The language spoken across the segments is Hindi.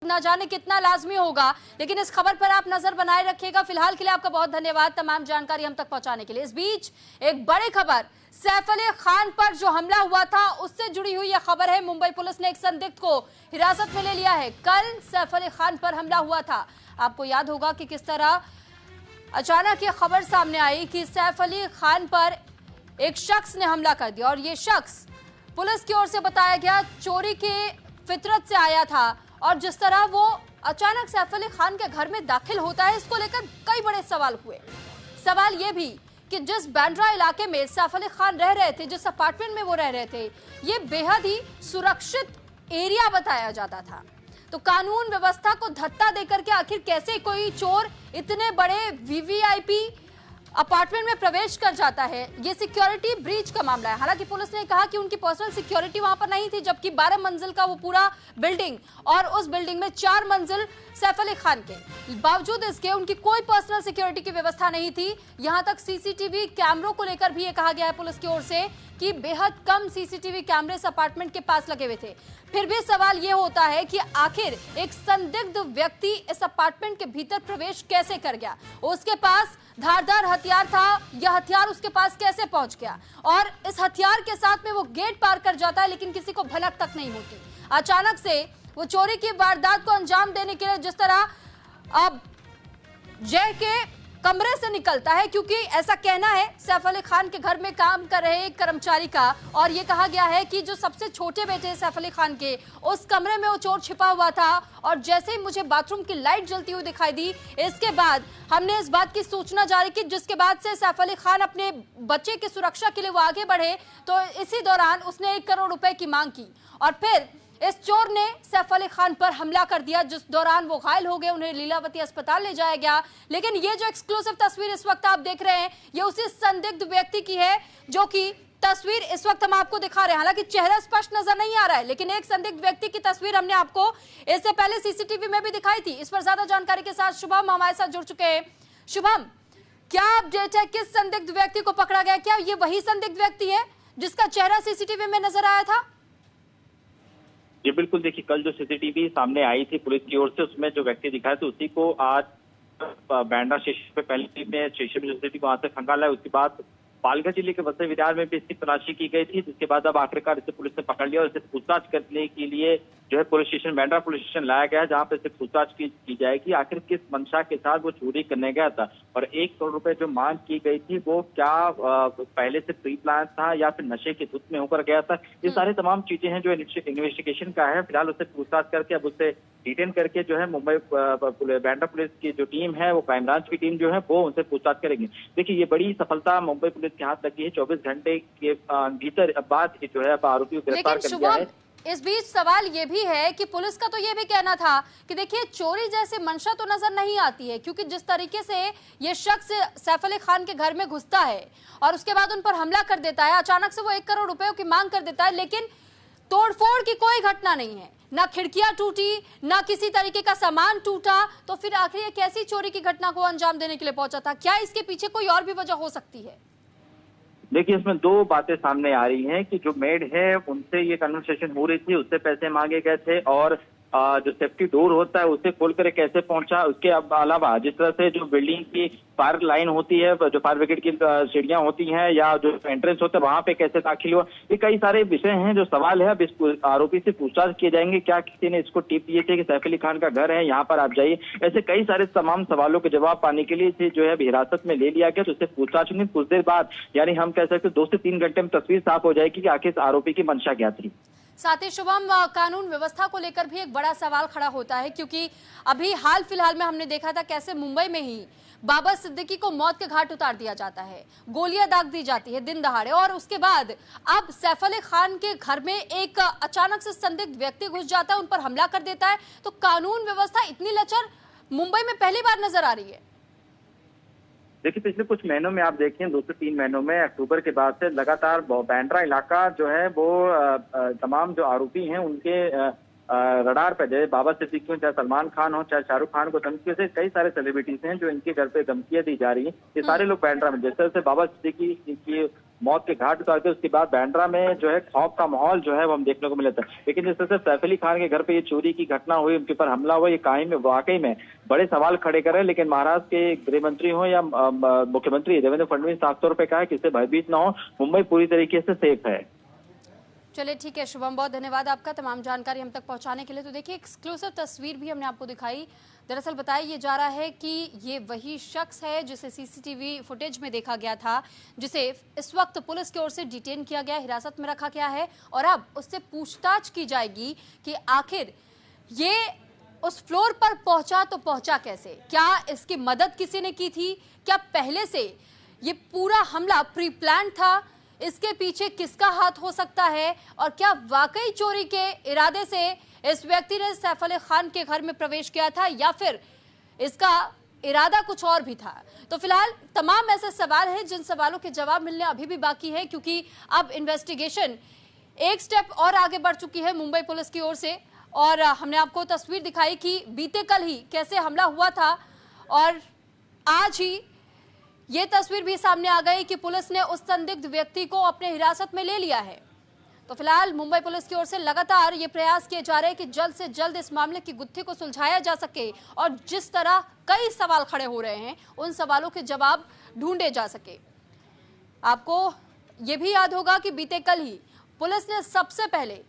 ना जाने कितना लाजमी होगा, लेकिन इस खबर पर आप नजर बनाए रखिएगा। फिलहाल के लिए आपका बहुत धन्यवाद तमाम जानकारी हम तक पहुंचाने के लिए। इस बीच एक बड़ी खबर, सैफ अली खान पर जो हमला हुआ था उससे जुड़ी हुई यह खबर है। मुंबई पुलिस ने एक संदिग्ध को हिरासत में ले लिया है। कल सैफ अली खान पर हमला हुआ था। आपको याद होगा कि किस तरह अचानक ये खबर सामने आई कि सैफ अली खान पर एक शख्स ने हमला कर दिया, और ये शख्स पुलिस की ओर से बताया गया चोरी के फितरत से आया था। और जिस तरह वो अचानक सैफ अली खान के घर में दाखिल होता है, इसको लेकर कई बड़े सवाल हुए। सवाल ये भी कि जिस बांद्रा इलाके में सैफ अली खान रह रहे थे, जिस अपार्टमेंट में वो रह रहे थे, ये बेहद ही सुरक्षित एरिया बताया जाता था। तो कानून व्यवस्था को धत्ता देकर के आखिर कैसे कोई चोर इतने बड़े वीवीआईपी अपार्टमेंट में प्रवेश कर जाता है, ये सिक्योरिटी ब्रीच का मामला है। हालांकि पुलिस ने कहा कि उनकी पर्सनल सिक्योरिटी वहां पर नहीं थी, जबकि 12 मंजिल का वो पूरा बिल्डिंग, और उस बिल्डिंग में 4 मंजिल सैफ अली खान के, बावजूद इसके उनकी कोई पर्सनल सिक्योरिटी की व्यवस्था नहीं थी। यहां तक सीसीटीवी कैमरों को लेकर भी ये कहा गया है पुलिस की ओर से कि बेहद कम सीसीटीवी कैमरे इस अपार्टमेंट के पास लगे हुए थे। फिर भी सवाल यह होता है कि आखिर एक संदिग्ध व्यक्ति इस अपार्टमेंट के भीतर प्रवेश कैसे कर गया। उसके पास धारदार हथियार था, यह हथियार उसके पास कैसे पहुंच गया, और इस हथियार के साथ में वो गेट पार कर जाता है, लेकिन किसी को भनक तक नहीं होती। अचानक से वो चोरी की वारदात को अंजाम देने के लिए जिस तरह अब जय के कमरे से निकलता है, क्योंकि ऐसा कहना है सैफ अली खान के घर में काम कर रहे एक कर्मचारी का, और ये कहा गया है कि जो सबसे छोटे बेटे हैं सैफ अली खान के, उस कमरे में वो चोर छिपा हुआ था। और जैसे ही मुझे बाथरूम की लाइट जलती हुई दिखाई दी, इसके बाद हमने इस बात की सूचना जारी की, जिसके बाद से सैफ अली खान अपने बच्चे की सुरक्षा के लिए वो आगे बढ़े। तो इसी दौरान उसने 1 करोड़ रुपए की मांग की, और फिर इस चोर ने सैफ अली खान पर हमला कर दिया, जिस दौरान वो घायल हो गए। उन्हें लीलावती अस्पताल ले जाया गया। लेकिन ये जो एक्सक्लूसिव तस्वीर इस वक्त आप देख रहे हैं, ये उसी संदिग्ध व्यक्ति की है, जो कि तस्वीर इस वक्त हम आपको दिखा रहे हैं। हालांकि चेहरा स्पष्ट नजर नहीं आ रहा है, लेकिन एक संदिग्ध व्यक्ति की तस्वीर हमने आपको इससे पहले सीसीटीवी में भी दिखाई थी। इस पर ज्यादा जानकारी के साथ शुभम हमारे साथ जुड़ चुके हैं। शुभम, क्या अपडेट है, किस संदिग्ध व्यक्ति को पकड़ा गया? क्या ये वही संदिग्ध व्यक्ति है जिसका चेहरा सीसीटीवी में नजर आया था? जी बिल्कुल, देखिए कल जो सीसीटीवी सामने आई थी पुलिस की ओर से, उसमें जो व्यक्ति दिखाया था उसी को आज बांद्रा स्टेशन पे पहले में स्टेशन में सीसीटीवी वहां से खंगाला है। उसके बाद पालघर जिले के वसई विरार में भी इसकी तलाशी की गई थी, जिसके बाद अब आखिरकार इसे पुलिस ने पकड़ लिया और इसे पूछताछ करने के लिए जो है police station Bandra police station लाया गया है, जहां पर इसे पूछताछ की जाएगी आखिर किस मंशा के साथ वो चोरी करने गया था, और 1 करोड़ रुपए जो मांग की गई थी वो क्या पहले से प्री प्लान था या फिर नशे के धुत में होकर गया था। ये सारी तमाम चीजें हैं जो इन्वेस्टिगेशन का है। फिलहाल उसे पूछताछ करके अब उसे डिटेन करके जो है मुंबई बांद्रा पुलिस की जो टीम है, वो क्राइम ब्रांच की टीम जो है वो उनसे पूछताछ करेगी। देखिए ये बड़ी सफलता मुंबई पुलिस के हाथ लगी है। 24 घंटे के भीतर बाद जो है आरोपी को गिरफ्तार कर लिया है। इस बीच सवाल ये भी है कि पुलिस का तो ये भी कहना था कि देखिए चोरी जैसे मंशा तो नजर नहीं आती है, क्योंकि जिस तरीके से ये शख्स सैफ अली खान के घर में घुसता है और उसके बाद उन पर हमला कर देता है, अचानक से वो 1 करोड़ रुपए की मांग कर देता है, लेकिन तोड़फोड़ की कोई घटना नहीं है, ना खिड़कियां टूटी, ना किसी तरीके का सामान टूटा। तो फिर आखिर ये कैसी चोरी की घटना को अंजाम देने के लिए पहुंचा था? क्या इसके पीछे कोई और भी वजह हो सकती है? देखिए इसमें 2 बातें सामने आ रही हैं कि जो मेड है उनसे ये कन्वर्सेशन हो रही थी, उससे पैसे मांगे गए थे, और जो सेफ्टी डोर होता है उसे खोलकर कैसे पहुंचा। उसके अलावा जिस तरह से जो बिल्डिंग की फायर लाइन होती है, जो फायर ब्रिगेड की सीढ़ियां होती हैं या जो एंट्रेंस होता है वहां पे कैसे दाखिल हुआ, ये कई सारे विषय हैं जो सवाल है। अब इस आरोपी से पूछताछ किए जाएंगे, क्या किसी ने इसको टिप दिए थे कि सैफ अली खान का घर है, यहाँ पर आप जाइए। ऐसे कई सारे तमाम सवालों के जवाब पाने के लिए इसे जो है हिरासत में ले लिया गया। तो इससे पूछताछ में कुछ देर बाद, यानी हम कह सकते 2 से 3 घंटे में तस्वीर साफ हो जाएगी कि आखिर आरोपी की मंशा क्या थी। साथ ही शुभम, कानून व्यवस्था को लेकर भी एक बड़ा सवाल खड़ा होता है, क्योंकि अभी हाल फिलहाल में हमने देखा था कैसे मुंबई में ही बाबा सिद्दीकी को मौत के घाट उतार दिया जाता है, गोलियां दाग दी जाती है दिन दहाड़े, और उसके बाद अब सैफ अली खान के घर में एक अचानक से संदिग्ध व्यक्ति घुस जाता है, उन पर हमला कर देता है। तो कानून व्यवस्था इतनी लचर मुंबई में पहली बार नजर आ रही है। देखिए पिछले कुछ महीनों में आप देखें, 2 से 3 महीनों में अक्टूबर के बाद से लगातार बांद्रा इलाका जो है वो तमाम जो आरोपी हैं उनके रडार पे, जैसे बाबा सिद्दीकी हो, चाहे सलमान खान हो, चाहे शाहरुख खान को धमकियों से, कई सारे सेलिब्रिटीज हैं जो इनके घर पे धमकियां दी जा रही हैं। ये सारे लोग बांद्रा में, जैसे बाबा सिद्दीकी की मौत के घाट उतार थे। उसके बाद बांद्रा में जो है खौफ का माहौल जो है वो हम देखने को मिला था। लेकिन जिस तरह से सैफ अली खान के घर पे ये चोरी की घटना हुई, उनके ऊपर हमला हुआ, ये वाकई में बड़े सवाल खड़े कर रहे हैं। लेकिन महाराष्ट्र के गृह मंत्री हो या मुख्यमंत्री देवेंद्र फडणवीस साफ तौर पर कहा है कि इससे भयभीत न हो, मुंबई पूरी तरीके से सेफ है। चलिए ठीक है शुभम, बहुत धन्यवाद आपका तमाम जानकारी हम तक पहुंचाने के लिए। तो देखिए एक्सक्लूसिव तस्वीर भी हमने आपको दिखाई। दरअसल बताया ये जा रहा है कि ये वही शख्स है जिसे सीसीटीवी फुटेज में देखा गया था, जिसे इस वक्त पुलिस की ओर से डिटेन किया गया, हिरासत में रखा गया है और अब उससे पूछताछ की जाएगी कि आखिर ये उस फ्लोर पर पहुंचा तो पहुंचा कैसे, क्या इसकी मदद किसी ने की थी, क्या पहले से ये पूरा हमला प्री प्लान था, इसके पीछे किसका हाथ हो सकता है और क्या वाकई चोरी के इरादे से इस व्यक्ति ने सैफ अली खान के घर में प्रवेश किया था या फिर इसका इरादा कुछ और भी था। तो फिलहाल तमाम ऐसे सवाल हैं जिन सवालों के जवाब मिलने अभी भी बाकी है, क्योंकि अब इन्वेस्टिगेशन एक स्टेप और आगे बढ़ चुकी है मुंबई पुलिस की ओर से। और हमने आपको तस्वीर दिखाई कि बीते कल ही कैसे हमला हुआ था और आज ही ये तस्वीर भी सामने आ गई कि पुलिस ने उस संदिग्ध व्यक्ति को अपने हिरासत में ले लिया है। तो फिलहाल मुंबई पुलिस की ओर से लगातार ये प्रयास किए जा रहे हैं कि जल्द से जल्द इस मामले की गुत्थी को सुलझाया जा सके और जिस तरह कई सवाल खड़े हो रहे हैं उन सवालों के जवाब ढूंढे जा सके। आपको ये भी याद होगा कि बीते कल ही पुलिस ने सबसे पहले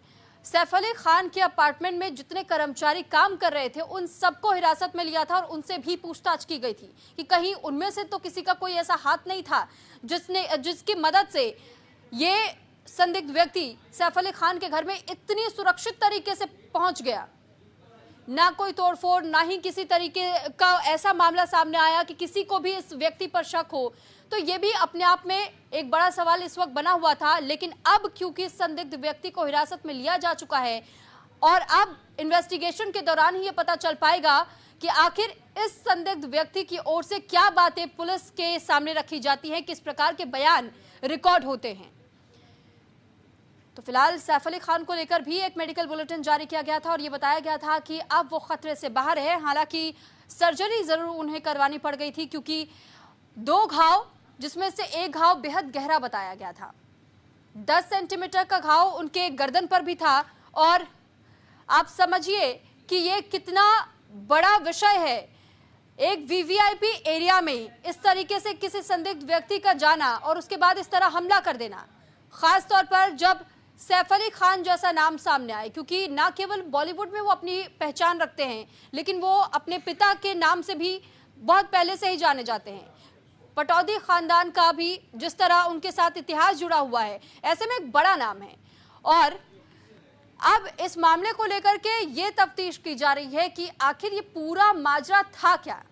सैफ अली खान के अपार्टमेंट में जितने कर्मचारी काम कर रहे थे उन सबको हिरासत में लिया था और उनसे भी पूछताछ की गई थी कि कहीं उनमें से तो किसी का कोई ऐसा हाथ नहीं था जिसकी मदद से ये संदिग्ध व्यक्ति सैफ अली खान के घर में इतनी सुरक्षित तरीके से पहुंच गया। ना कोई तोड़फोड़, ना ही किसी तरीके का ऐसा मामला सामने आया कि किसी को भी इस व्यक्ति पर शक हो। तो ये भी अपने आप में एक बड़ा सवाल इस वक्त बना हुआ था। लेकिन अब क्योंकि संदिग्ध व्यक्ति को हिरासत में लिया जा चुका है और अब इन्वेस्टिगेशन के दौरान ही ये पता चल पाएगा कि आखिर इस संदिग्ध व्यक्ति की ओर से क्या बातें पुलिस के सामने रखी जाती हैं, किस प्रकार के बयान रिकॉर्ड होते हैं। तो फिलहाल सैफ अली खान को लेकर भी एक मेडिकल बुलेटिन जारी किया गया था और ये बताया गया था कि अब वो खतरे से बाहर है। हालांकि सर्जरी जरूर उन्हें करवानी पड़ गई थी क्योंकि 2 घाव, जिसमें से एक घाव बेहद गहरा बताया गया था। 10 सेंटीमीटर का घाव उनके गर्दन पर भी था और आप समझिए कि ये कितना बड़ा विषय है। एक वीवीआईपी एरिया में इस तरीके से किसी संदिग्ध व्यक्ति का जाना और उसके बाद इस तरह हमला कर देना, खास तौर पर जब सैफ अली खान जैसा नाम सामने आए, क्योंकि ना केवल बॉलीवुड में वो अपनी पहचान रखते हैं लेकिन वो अपने पिता के नाम से भी बहुत पहले से ही जाने जाते हैं। पटौदी खानदान का भी जिस तरह उनके साथ इतिहास जुड़ा हुआ है, ऐसे में एक बड़ा नाम है। और अब इस मामले को लेकर के ये तफ्तीश की जा रही है कि आखिर ये पूरा माजरा था क्या।